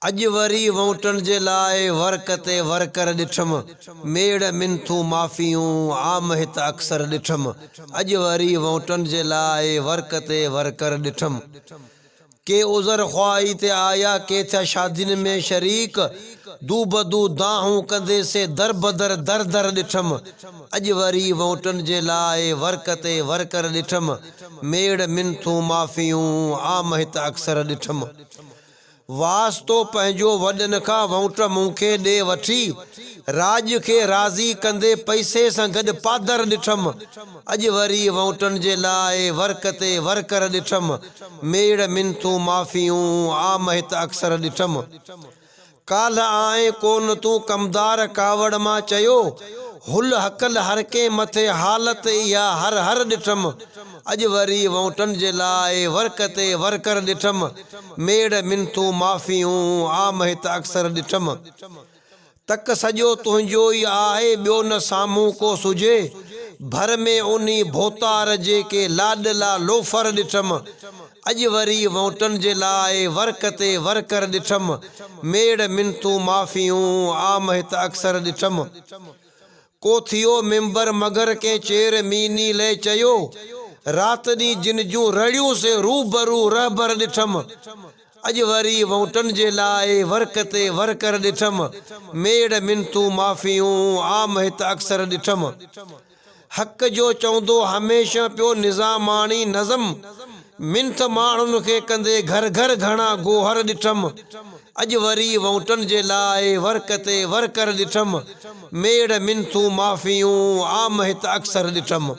अज वरी वोटन जे लाए वरकते वरकर ॾिठम मेड़ मिनथू माफ़ियूं आम हित अक्सर ॾिठम। अज वरी वोटन जे लाए वरकते वरकर ॾिठम के उज़र ख्वाही ते आया के थिया शादियुनि में शरीक दू बदू दाहूं कंदे से दर बदर दर दर ॾिठम। अज वरी वोटन जे लाए वरकते वरकर ॾिठम मेड़ मिनथू माफ़ियूं आम हित अक्सर ॾिठम। वास्तो पंहिंजो वॾनि खां वोट मूंखे ॾे वठी राज खे राज़ी कंदे पैसे सां गॾु पादर ॾिठम। अॼु वरी वोटनि जे लाइ वरकते वरकर ॾिठम मेड़ मिनथू माफ़ियूं आम हित अक्सर ॾिठम। काल्ह आए कोन तूं कमदार कावड़ मां चयो हुल हकल हर के मथे हालत इहा हर हर ॾिठम। अॼु वरी वोटन जे लाइ वरकते वरकर ॾिठम मेड़ मिनथू माफ़ियूं आम हित अक्सर ॾिठम। तक सॼो तुंहिंजो ई आहे ॿियो न साम्हूं को सुझे भर में उन्ही भोतार जे के लाडला लोफर ॾिठम। अॼु वरी वोटन जे लाइ वरकते वरकर ॾिठम मेड़ मिनथू माफ़ियूं आम हित अक्सर ॾिठम। को थियो मेंबर मगर के चेर मीनी ले चयो रात दी जिन जूं रड़ियूं से रूबरू रहबर ॾिठम। अज वरी वोटन जे लाए वरकते वरकर ॾिठम मेड़ मिनथू माफ़ियूं आम हित अक्सर ॾिठम। हक़ जो चवंदो हमेशा पियो निज़ामाणी नज़म मिनथ माण्हुनि खे कंदे घर घर घणा गोहर ॾिठम। अज वरी वोटन जे लाए वरकते वरकर ॾिठम मेड़ मिनथू माफ़ियूं आम हित अक्सर ॾिठम।